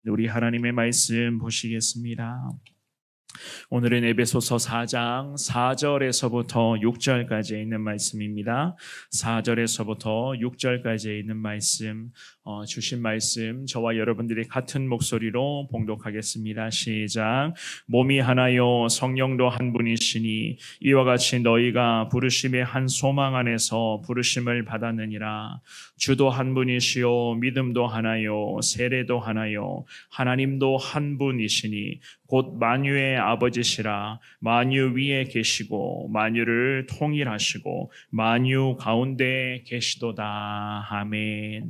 우리 하나님의 말씀 보시겠습니다. 오늘은 에베소서 4장 4절에서부터 6절까지 있는 말씀입니다. 4절에서부터 6절까지 있는 말씀, 주신 말씀 저와 여러분들이 같은 목소리로 봉독하겠습니다. 시작. 몸이 하나요 성령도 한 분이시니 이와 같이 너희가 부르심의 한 소망 안에서 부르심을 받았느니라. 주도 한 분이시요 믿음도 하나요 세례도 하나요 하나님도 한 분이시니 곧 만유의 아버지시라. 만유 위에 계시고 만유를 통일하시고 만유 가운데 계시도다. 아멘.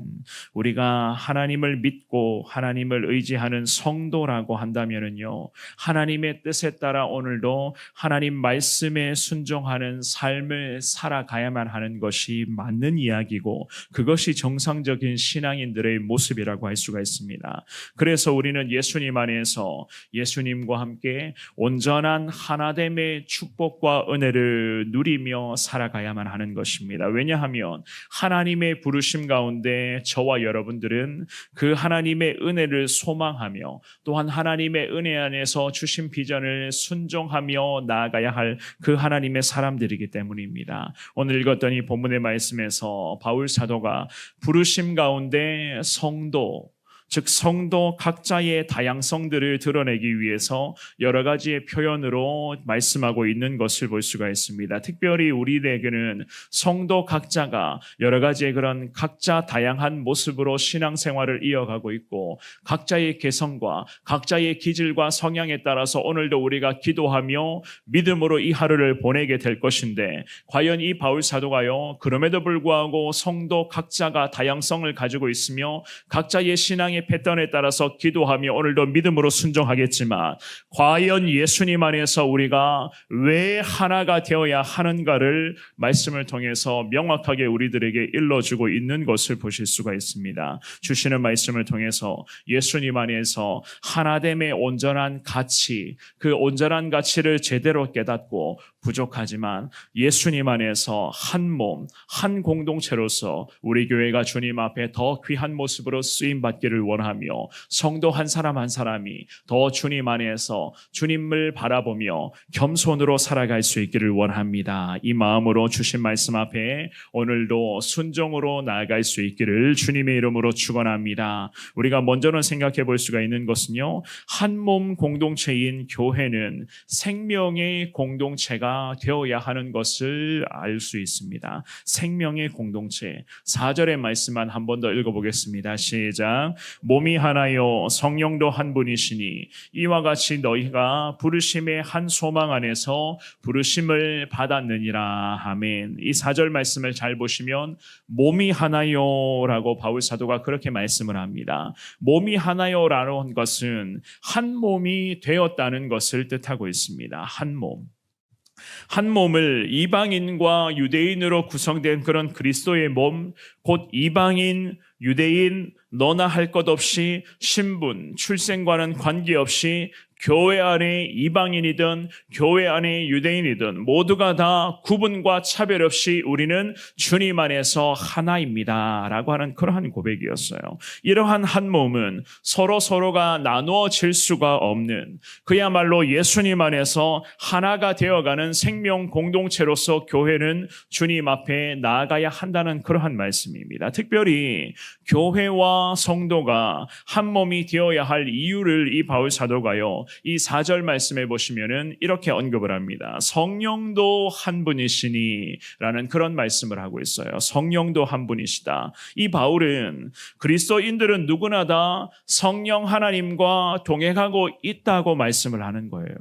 우리가 하나님을 믿고 하나님을 의지하는 성도라고 한다면은요, 하나님의 뜻에 따라 오늘도 하나님 말씀에 순종하는 삶을 살아가야만 하는 것이 맞는 이야기고, 그것이 정상적인 신앙인들의 모습이라고 할 수가 있습니다. 그래서 우리는 예수님 안에서 예수님과 함께 온전한 하나됨의 축복과 은혜를 누리며 살아가야만 하는 것입니다. 왜냐하면 하나님의 부르심 가운데 저와 여러분들은 그 하나님의 은혜를 소망하며 또한 하나님의 은혜 안에서 주신 비전을 순종하며 나아가야 할 그 하나님의 사람들이기 때문입니다. 오늘 읽었던 이 본문의 말씀에서 바울 사도가 부르심 가운데 성도, 즉 성도 각자의 다양성들을 드러내기 위해서 여러 가지의 표현으로 말씀하고 있는 것을 볼 수가 있습니다. 특별히 우리에게는 성도 각자가 여러 가지의 그런 각자 다양한 모습으로 신앙생활을 이어가고 있고, 각자의 개성과 각자의 기질과 성향에 따라서 오늘도 우리가 기도하며 믿음으로 이 하루를 보내게 될 것인데, 과연 이 바울 사도가요, 그럼에도 불구하고 성도 각자가 다양성을 가지고 있으며 각자의 신앙의 패턴에 따라서 기도하며 오늘도 믿음으로 순종하겠지만, 과연 예수님 안에서 우리가 왜 하나가 되어야 하는가를 말씀을 통해서 명확하게 우리들에게 일러주고 있는 것을 보실 수가 있습니다. 주시는 말씀을 통해서 예수님 안에서 하나됨의 온전한 가치, 그 온전한 가치를 제대로 깨닫고, 부족하지만 예수님 안에서 한 몸, 한 공동체로서 우리 교회가 주님 앞에 더 귀한 모습으로 쓰임받기를 원하며, 성도 한 사람 한 사람이 더 주님 안에서 주님을 바라보며 겸손으로 살아갈 수 있기를 원합니다. 이 마음으로 주신 말씀 앞에 오늘도 순종으로 나아갈 수 있기를 주님의 이름으로 축원합니다. 우리가 먼저는 생각해 볼 수가 있는 것은요, 한 몸 공동체인 교회는 생명의 공동체가 되어야 하는 것을 알 수 있습니다. 생명의 공동체. 4절의 말씀만 한 번 더 읽어보겠습니다. 시작. 몸이 하나요 성령도 한 분이시니 이와 같이 너희가 부르심의 한 소망 안에서 부르심을 받았느니라. 아멘. 이 4절 말씀을 잘 보시면 몸이 하나요 라고 바울 사도가 그렇게 말씀을 합니다. 몸이 하나요 라는 것은 한 몸이 되었다는 것을 뜻하고 있습니다. 한 몸. 한 몸을 이방인과 유대인으로 구성된 그런 그리스도의 몸, 곧 이방인, 유대인, 너나 할 것 없이 신분, 출생과는 관계없이 교회 안에 이방인이든 교회 안에 유대인이든 모두가 다 구분과 차별 없이 우리는 주님 안에서 하나입니다 라고 하는 그러한 고백이었어요. 이러한 한 몸은 서로가 나누어질 수가 없는, 그야말로 예수님 안에서 하나가 되어가는 생명 공동체로서 교회는 주님 앞에 나아가야 한다는 그러한 말씀입니다. 특별히 교회와 성도가 한 몸이 되어야 할 이유를 이 바울 사도가요, 이 4절 말씀에 보시면은 이렇게 언급을 합니다. 성령도 한 분이시니 라는 그런 말씀을 하고 있어요. 성령도 한 분이시다. 이 바울은 그리스도인들은 누구나 다 성령 하나님과 동행하고 있다고 말씀을 하는 거예요.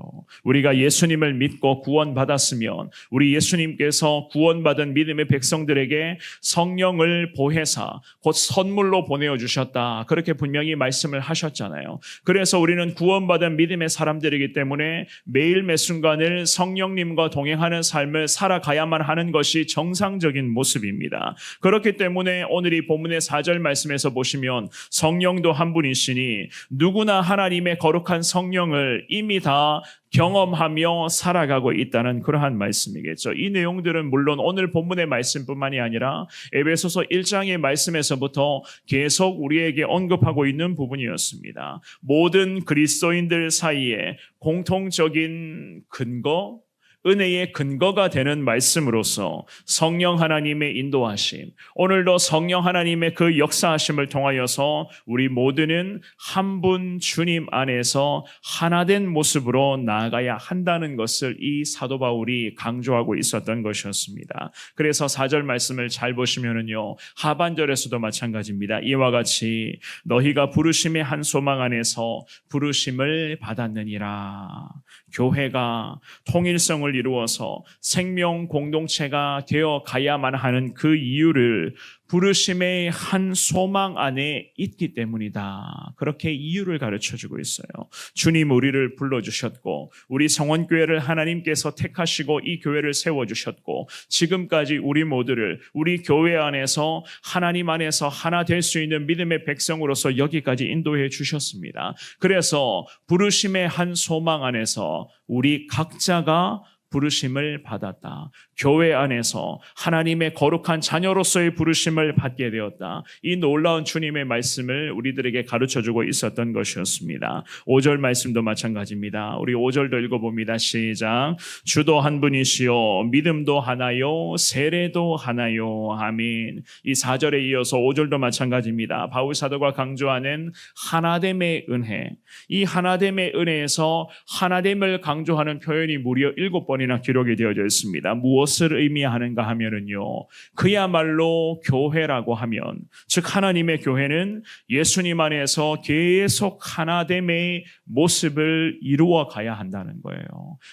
우리가 예수님을 믿고 구원받았으면 우리 예수님께서 구원받은 믿음의 백성들에게 성령을 보혜사, 곧 선물로 보내어 주셨다. 그렇게 분명히 말씀을 하셨잖아요. 그래서 우리는 구원받은 믿음의 사람들이기 때문에 매일 매 순간을 성령님과 동행하는 삶을 살아가야만 하는 것이 정상적인 모습입니다. 그렇기 때문에 오늘 이 본문의 4절 말씀에서 보시면 성령도 한 분이시니 누구나 하나님의 거룩한 성령을 이미 다 경험하며 살아가고 있다는 그러한 말씀이겠죠. 이 내용들은 물론 오늘 본문의 말씀뿐만이 아니라 에베소서 1장의 말씀에서부터 계속 우리에게 언급하고 있는 부분이었습니다. 모든 그리스도인들 사이에 공통적인 근거, 은혜의 근거가 되는 말씀으로서 성령 하나님의 인도하심, 오늘도 성령 하나님의 그 역사하심을 통하여서 우리 모두는 한 분 주님 안에서 하나된 모습으로 나아가야 한다는 것을 이 사도 바울이 강조하고 있었던 것이었습니다. 그래서 4절 말씀을 잘 보시면은요, 하반절에서도 마찬가지입니다. 이와 같이 너희가 부르심의 한 소망 안에서 부르심을 받았느니라. 교회가 통일성을 이루어서 생명 공동체가 되어 가야만 하는 그 이유를 부르심의 한 소망 안에 있기 때문이다. 그렇게 이유를 가르쳐주고 있어요. 주님 우리를 불러주셨고 우리 성원교회를 하나님께서 택하시고 이 교회를 세워주셨고 지금까지 우리 모두를 우리 교회 안에서 하나님 안에서 하나 될 수 있는 믿음의 백성으로서 여기까지 인도해 주셨습니다. 그래서 부르심의 한 소망 안에서 우리 각자가 부르심을 받았다. 교회 안에서 하나님의 거룩한 자녀로서의 부르심을 받게 되었다. 이 놀라운 주님의 말씀을 우리들에게 가르쳐주고 있었던 것이었습니다. 5절 말씀도 마찬가지입니다. 우리 5절도 읽어봅니다. 시작. 주도 한 분이시요 믿음도 하나요 세례도 하나요. 아멘. 이 4절에 이어서 5절도 마찬가지입니다. 바울 사도가 강조하는 하나됨의 은혜, 이 하나됨의 은혜에서 하나됨을 강조하는 표현이 무려 7번이나 기록이 되어져 있습니다. 무엇을 의미하는가 하면은요, 그야말로 교회라고 하면, 즉 하나님의 교회는 예수님 안에서 계속 하나됨의 모습을 이루어 가야 한다는 거예요.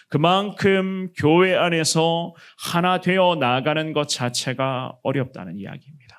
그만큼 교회 안에서 하나 되어 나아가는 것 자체가 어렵다는 이야기입니다.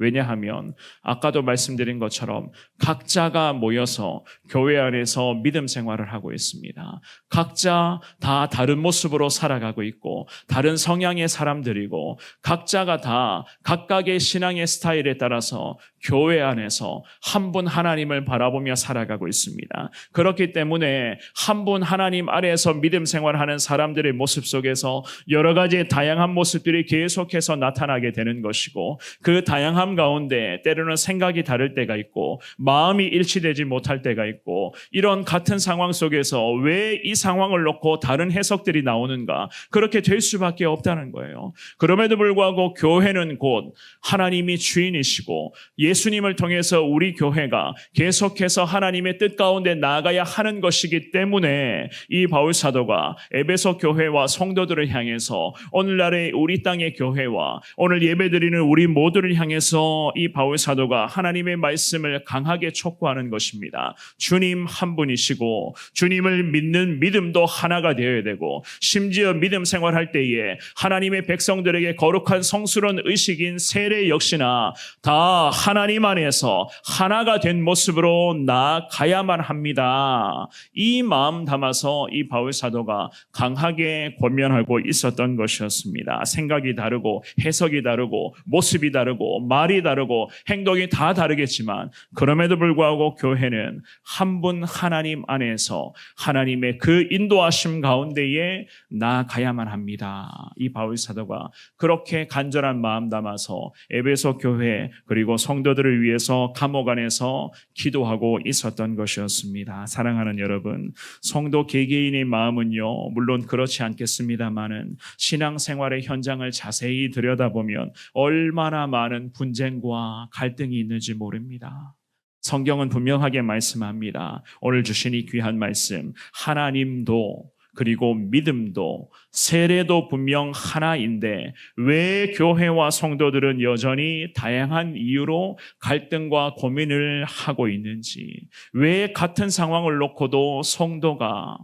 왜냐하면 아까도 말씀드린 것처럼 각자가 모여서 교회 안에서 믿음 생활을 하고 있습니다. 각자 다 다른 모습으로 살아가고 있고 다른 성향의 사람들이고 각자가 다 각각의 신앙의 스타일에 따라서 교회 안에서 한 분 하나님을 바라보며 살아가고 있습니다. 그렇기 때문에 한 분 하나님 아래에서 믿음 생활하는 사람들의 모습 속에서 여러 가지 다양한 모습들이 계속해서 나타나게 되는 것이고 그 다양한 가운데 때로는 생각이 다를 때가 있고 마음이 일치되지 못할 때가 있고 이런 같은 상황 속에서 왜 이 상황을 놓고 다른 해석들이 나오는가, 그렇게 될 수밖에 없다는 거예요. 그럼에도 불구하고 교회는 곧 하나님이 주인이시고 예수님을 통해서 우리 교회가 계속해서 하나님의 뜻 가운데 나아가야 하는 것이기 때문에 이 바울 사도가 에베소 교회와 성도들을 향해서 오늘날의 우리 땅의 교회와 오늘 예배드리는 우리 모두를 향해서 이 바울 사도가 하나님의 말씀을 강하게 촉구하는 것입니다. 주님 한 분이시고 주님을 믿는 믿음도 하나가 되어야 되고 심지어 믿음 생활할 때에 하나님의 백성들에게 거룩한 성스러운 의식인 세례 역시나 다 하나님 안에서 하나가 된 모습으로 나아가야만 합니다. 이 마음 담아서 이 바울 사도가 강하게 권면하고 있었던 것이었습니다. 생각이 다르고 해석이 다르고 모습이 다르고 말이 다르고 행동이 다 다르겠지만 그럼에도 불구하고 교회는 한 분 하나님 안에서 하나님의 그 인도하심 가운데에 나아가야만 합니다. 이 바울 사도가 그렇게 간절한 마음 담아서 에베소 교회 그리고 성도들을 위해서 감옥 안에서 기도하고 있었던 것이었습니다. 사랑하는 여러분, 성도 개개인의 마음은요 물론 그렇지 않겠습니다만은 신앙생활의 현장을 자세히 들여다보면 얼마나 많은 분쟁과 갈등이 있는지 모릅니다. 성경은 분명하게 말씀합니다. 오늘 주신 이 귀한 말씀, 하나님도 그리고 믿음도 세례도 분명 하나인데 왜 교회와 성도들은 여전히 다양한 이유로 갈등과 고민을 하고 있는지, 왜 같은 상황을 놓고도 성도가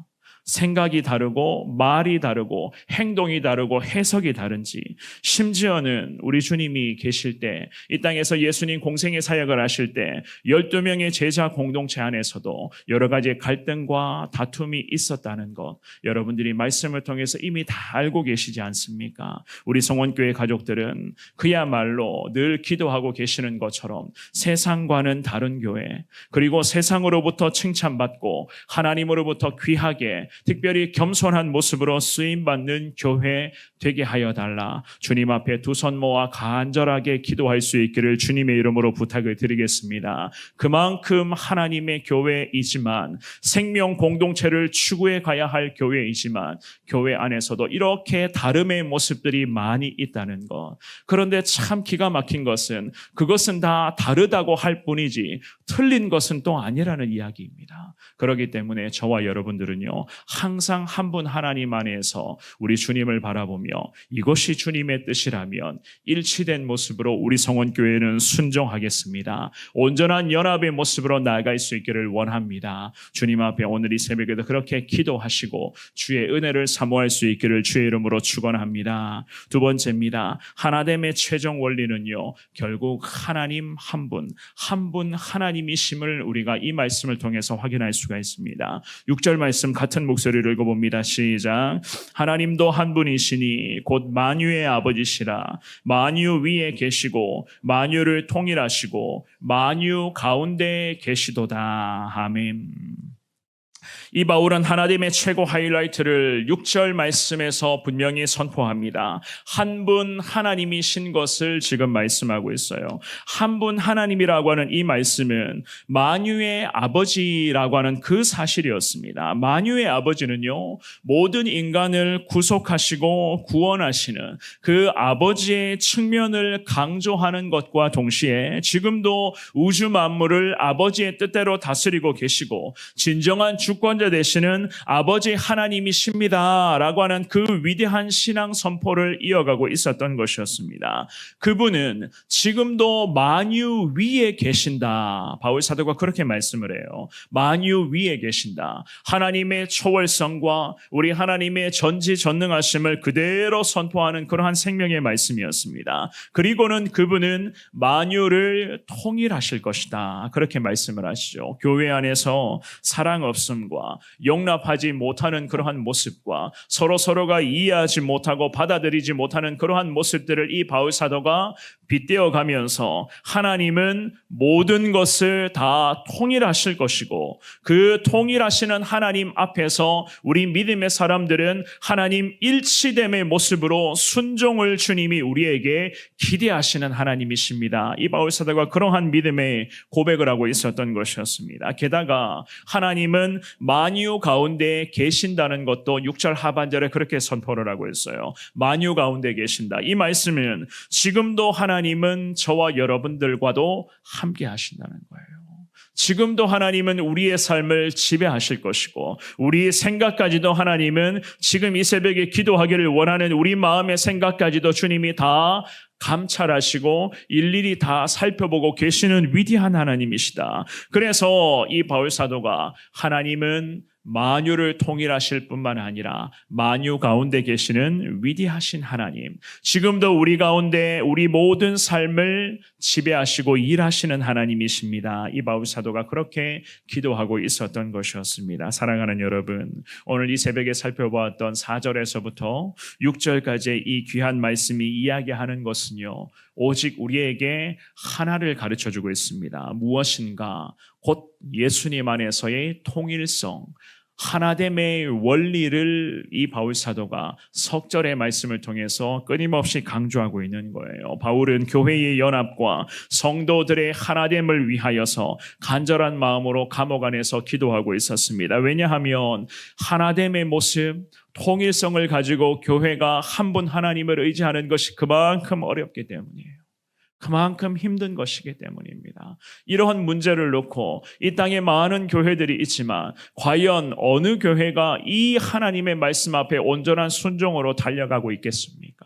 생각이 다르고 말이 다르고 행동이 다르고 해석이 다른지, 심지어는 우리 주님이 계실 때 이 땅에서 예수님 공생의 사역을 하실 때 12명의 제자 공동체 안에서도 여러 가지 갈등과 다툼이 있었다는 것, 여러분들이 말씀을 통해서 이미 다 알고 계시지 않습니까? 우리 성원교회 가족들은 그야말로 늘 기도하고 계시는 것처럼 세상과는 다른 교회, 그리고 세상으로부터 칭찬받고 하나님으로부터 귀하게 특별히 겸손한 모습으로 쓰임받는 교회 되게 하여 달라. 주님 앞에 두 손 모아 간절하게 기도할 수 있기를 주님의 이름으로 부탁을 드리겠습니다. 그만큼 하나님의 교회이지만 생명 공동체를 추구해 가야 할 교회이지만 교회 안에서도 이렇게 다름의 모습들이 많이 있다는 것. 그런데 참 기가 막힌 것은 그것은 다 다르다고 할 뿐이지 틀린 것은 또 아니라는 이야기입니다. 그렇기 때문에 저와 여러분들은요, 항상 한 분 하나님 안에서 우리 주님을 바라보며 이것이 주님의 뜻이라면 일치된 모습으로 우리 성원교회는 순종하겠습니다. 온전한 연합의 모습으로 나아갈 수 있기를 원합니다. 주님 앞에 오늘 이 새벽에도 그렇게 기도하시고 주의 은혜를 사모할 수 있기를 주의 이름으로 축원합니다. 두 번째입니다. 하나됨의 최종 원리는요, 결국 하나님 한 분 하나님이심을 우리가 이 말씀을 통해서 확인할 수가 있습니다. 6절 말씀 같은 목소리를 읽어봅니다. 시작. 하나님도 한 분이시니 곧 만유의 아버지시라. 만유 위에 계시고 만유를 통일하시고 만유 가운데 계시도다. 아멘. 이 바울은 하나님의 최고 하이라이트를 6절 말씀에서 분명히 선포합니다. 한 분 하나님이신 것을 지금 말씀하고 있어요. 한 분 하나님이라고 하는 이 말씀은 만유의 아버지라고 하는 그 사실이었습니다. 만유의 아버지는요, 모든 인간을 구속하시고 구원하시는 그 아버지의 측면을 강조하는 것과 동시에 지금도 우주 만물을 아버지의 뜻대로 다스리고 계시고 진정한 주권자 되시는 아버지 하나님이십니다 라고 하는 그 위대한 신앙 선포를 이어가고 있었던 것이었습니다. 그분은 지금도 만유 위에 계신다. 바울 사도가 그렇게 말씀을 해요. 만유 위에 계신다. 하나님의 초월성과 우리 하나님의 전지전능하심을 그대로 선포하는 그러한 생명의 말씀이었습니다. 그리고는 그분은 만유를 통일하실 것이다. 그렇게 말씀을 하시죠. 교회 안에서 사랑 없음과 용납하지 못하는 그러한 모습과 서로가 이해하지 못하고 받아들이지 못하는 그러한 모습들을 이 바울 사도가 빗대어 가면서 하나님은 모든 것을 다 통일하실 것이고 그 통일하시는 하나님 앞에서 우리 믿음의 사람들은 하나님 일치됨의 모습으로 순종을 주님이 우리에게 기대하시는 하나님이십니다. 이 바울 사도가 그러한 믿음의 고백을 하고 있었던 것이었습니다. 게다가 하나님은 만유 가운데 계신다는 것도 6절 하반절에 그렇게 선포를 하고 있어요. 만유 가운데 계신다. 이 말씀은 지금도 하나님은 저와 여러분들과도 함께 하신다는 거예요. 지금도 하나님은 우리의 삶을 지배하실 것이고 우리의 생각까지도 하나님은 지금 이 새벽에 기도하기를 원하는 우리 마음의 생각까지도 주님이 다 감찰하시고 일일이 다 살펴보고 계시는 위대한 하나님이시다. 그래서 이 바울 사도가 하나님은 만유를 통일하실 뿐만 아니라 만유 가운데 계시는 위대하신 하나님, 지금도 우리 가운데 우리 모든 삶을 지배하시고 일하시는 하나님이십니다. 이 바울 사도가 그렇게 기도하고 있었던 것이었습니다. 사랑하는 여러분, 오늘 이 새벽에 살펴보았던 4절에서부터 6절까지의 이 귀한 말씀이 이야기하는 것은요, 오직 우리에게 하나를 가르쳐주고 있습니다. 무엇인가? 곧 예수님 안에서의 통일성, 하나됨의 원리를 이 바울 사도가 석절의 말씀을 통해서 끊임없이 강조하고 있는 거예요. 바울은 교회의 연합과 성도들의 하나됨을 위하여서 간절한 마음으로 감옥 안에서 기도하고 있었습니다. 왜냐하면 하나됨의 모습, 통일성을 가지고 교회가 한 분 하나님을 의지하는 것이 그만큼 어렵기 때문이에요. 그만큼 힘든 것이기 때문입니다. 이러한 문제를 놓고 이 땅에 많은 교회들이 있지만 과연 어느 교회가 이 하나님의 말씀 앞에 온전한 순종으로 달려가고 있겠습니까?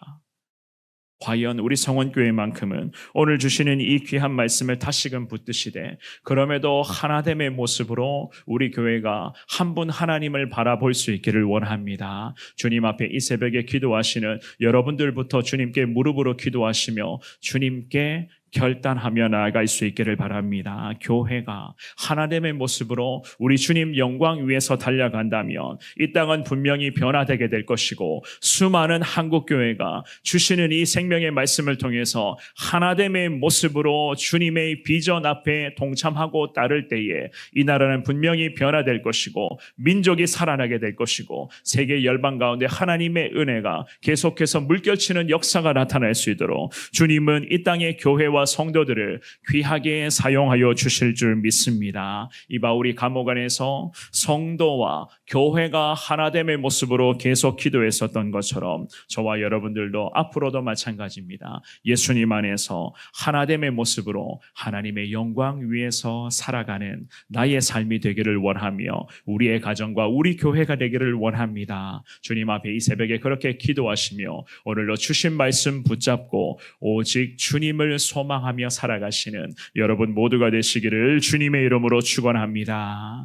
과연 우리 성원교회만큼은 오늘 주시는 이 귀한 말씀을 다시금 붙드시되 그럼에도 하나됨의 모습으로 우리 교회가 한 분 하나님을 바라볼 수 있기를 원합니다. 주님 앞에 이 새벽에 기도하시는 여러분들부터 주님께 무릎으로 기도하시며 주님께 결단하며 나아갈 수 있기를 바랍니다. 교회가 하나님의 모습으로 우리 주님 영광 위에서 달려간다면 이 땅은 분명히 변화되게 될 것이고, 수많은 한국교회가 주시는 이 생명의 말씀을 통해서 하나됨의 모습으로 주님의 비전 앞에 동참하고 따를 때에 이 나라는 분명히 변화될 것이고, 민족이 살아나게 될 것이고, 세계 열방 가운데 하나님의 은혜가 계속해서 물결치는 역사가 나타날 수 있도록 주님은 이 땅의 교회와 성도들을 귀하게 사용하여 주실 줄 믿습니다. 이 바울이 감옥 안에서 성도와 교회가 하나됨의 모습으로 계속 기도했었던 것처럼 저와 여러분들도 앞으로도 마찬가지입니다. 예수님 안에서 하나됨의 모습으로 하나님의 영광 위에서 살아가는 나의 삶이 되기를 원하며 우리의 가정과 우리 교회가 되기를 원합니다. 주님 앞에 이 새벽에 그렇게 기도하시며 오늘도 주신 말씀 붙잡고 오직 주님을 소망하며 살아가시는 여러분 모두가 되시기를 주님의 이름으로 축원합니다.